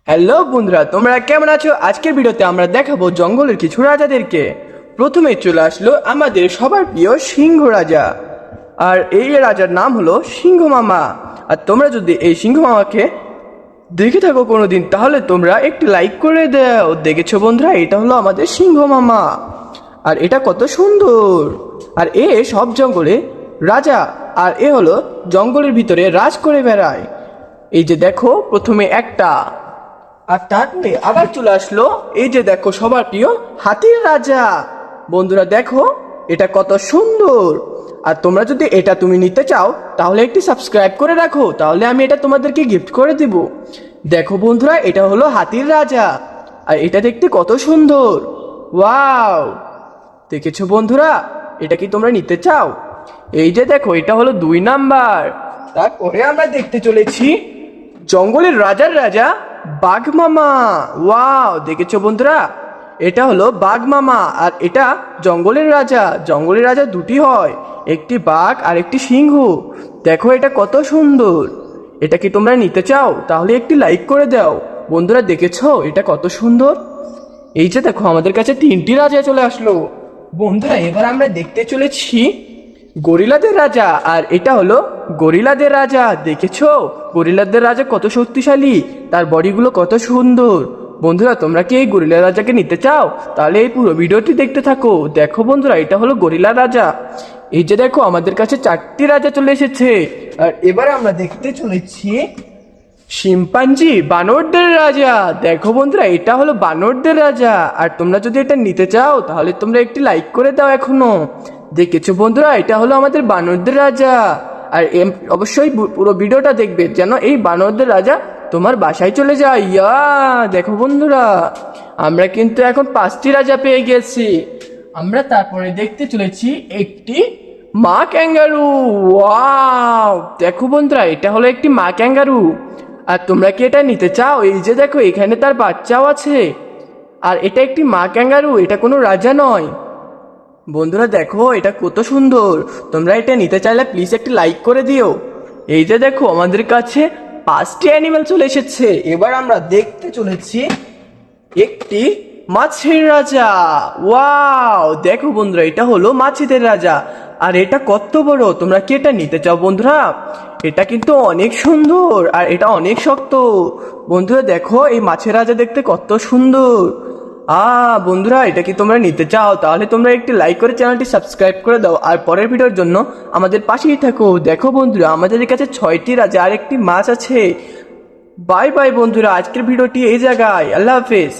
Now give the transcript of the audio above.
Hello বন্ধুরা, তোমরা কেমন আছো? আজকের ভিডিওতে আমরা দেখাবো জঙ্গলের কিছু রাজাদেরকে। প্রথমে চলে আসলো আমাদের সবার প্রিয় সিংহ রাজা, আর এই রাজার নাম হলো সিংহ মামা। আর তোমরা যদি এই সিংহ মামাকে দেখে থাকো কোনোদিন, তাহলে তোমরা একটি লাইক করে দাও। দেখেছো বন্ধুরা, এটা হলো আমাদের সিংহ মামা, আর এটা কত সুন্দর। আর এ সব জঙ্গলে রাজা, আর এ হলো জঙ্গলের ভিতরে রাজ করে বেড়ায়। এই যে দেখো, প্রথমে একটা, আর তারপরে আবার চলে আসলো এই যে দেখো সবার প্রিয় হাতির রাজা। বন্ধুরা দেখো, এটা কত সুন্দর। আর তোমরা যদি এটা তুমি নিতে চাও, তাহলে একটি সাবস্ক্রাইব করে রাখো, তাহলে আমি এটা তোমাদেরকে গিফট করে দিব। দেখো বন্ধুরা, এটা হলো হাতির রাজা, আর এটা দেখতে কত সুন্দর। ওয়াও, দেখেছো বন্ধুরা, এটা কি তোমরা নিতে চাও? এই যে দেখো, এটা হলো 2 নাম্বার। তারপরে আমরা দেখতে চলেছি জঙ্গলের রাজার রাজা বাঘ মামা। ওয়াও, দেখেছো বন্ধুরা, এটা হলো বাঘ মামা, আর এটা জঙ্গলের রাজা। জঙ্গলের রাজা দুটি হয়, একটি বাঘ আর একটি সিংহ। দেখো এটা কত সুন্দর। এটা কি তোমরা নিতে চাও? তাহলে একটি লাইক করে দাও। বন্ধুরা দেখেছো এটা কত সুন্দর। এই যে দেখো, আমাদের কাছে 3টি রাজা চলে আসলো। বন্ধুরা এবার আমরা দেখতে চলেছি গরিলাদের রাজা, আর এটা হলো গরিলাদের রাজা। দেখেছো গরিলাদের রাজা কত শক্তিশালী, তার বডিগুলো কত সুন্দর। বন্ধুরা তোমরা কি এই গরিলা রাজাকে নিতে চাও? তাহলে এই পুরো ভিডিওটি দেখতে থাকো। দেখো বন্ধুরা, এটা হলো গরিলা রাজা। এই যে দেখো, আমাদের কাছে 4টি রাজা চলে এসেছে। আর এবারে আমরা দেখতে চলেছি শিম্পাঞ্জি বানরদের রাজা। দেখো বন্ধুরা, এটা হলো বানরদের রাজা। আর তোমরা যদি এটা নিতে চাও, তাহলে তোমরা একটি লাইক করে দাও এখনো। দেখেছো বন্ধুরা, এটা হলো আমাদের বানরদের রাজা। আর অবশ্যই পুরো ভিডিওটা দেখবে, যেন এই বানরদের রাজা তোমার বাসায় চলে যায়। ইয়া, দেখো বন্ধুরা, আমরা কিন্তু এখন 5টি রাজা পেয়ে গেছি। আমরা তারপরে দেখতে চলেছি একটি মা ক্যাঙ্গারু। ওয়াও, দেখো বন্ধুরা, এটা হলো একটি মা ক্যাঙ্গারু। আর তোমরা কি এটা নিতে চাও? এই যে দেখো, এখানে তার বাচ্চাও আছে। আর এটা একটি মা ক্যাঙ্গারু, এটা কোনো রাজা নয়। বন্ধুরা দেখো, এটা কত সুন্দর। তোমরা এটা নিতে চাইলে প্লিজ একটি লাইক করে দিও। এই যে দেখো, আমাদের কাছে 5টি অ্যানিমেল চলে এসেছে। এবার আমরা দেখতে চলেছি একটি মাছের রাজা। ওয়াও, দেখো বন্ধুরা, এটা হলো মাছেদের রাজা। আর এটা কত বড়। তোমরা কি এটা নিতে চাও বন্ধুরা? এটা কিন্তু অনেক সুন্দর, আর এটা অনেক শক্ত। বন্ধুরা দেখো, এই মাছের রাজা দেখতে কত সুন্দর। বন্ধুরা, এটা কি তোমরা নিতে চাও? তাহলে তোমরা একটি লাইক করে চ্যানেলটি সাবস্ক্রাইব করে দাও, আর পরের ভিডিওর জন্য আমাদের পাশেই থাকো। দেখো বন্ধুরা, আমাদের কাছে 6টি রাজা আর একটি মাছ আছে। বাই বাই বন্ধুরা, আজকের ভিডিওটি এই জায়গায়। আল্লাহ হাফেজ।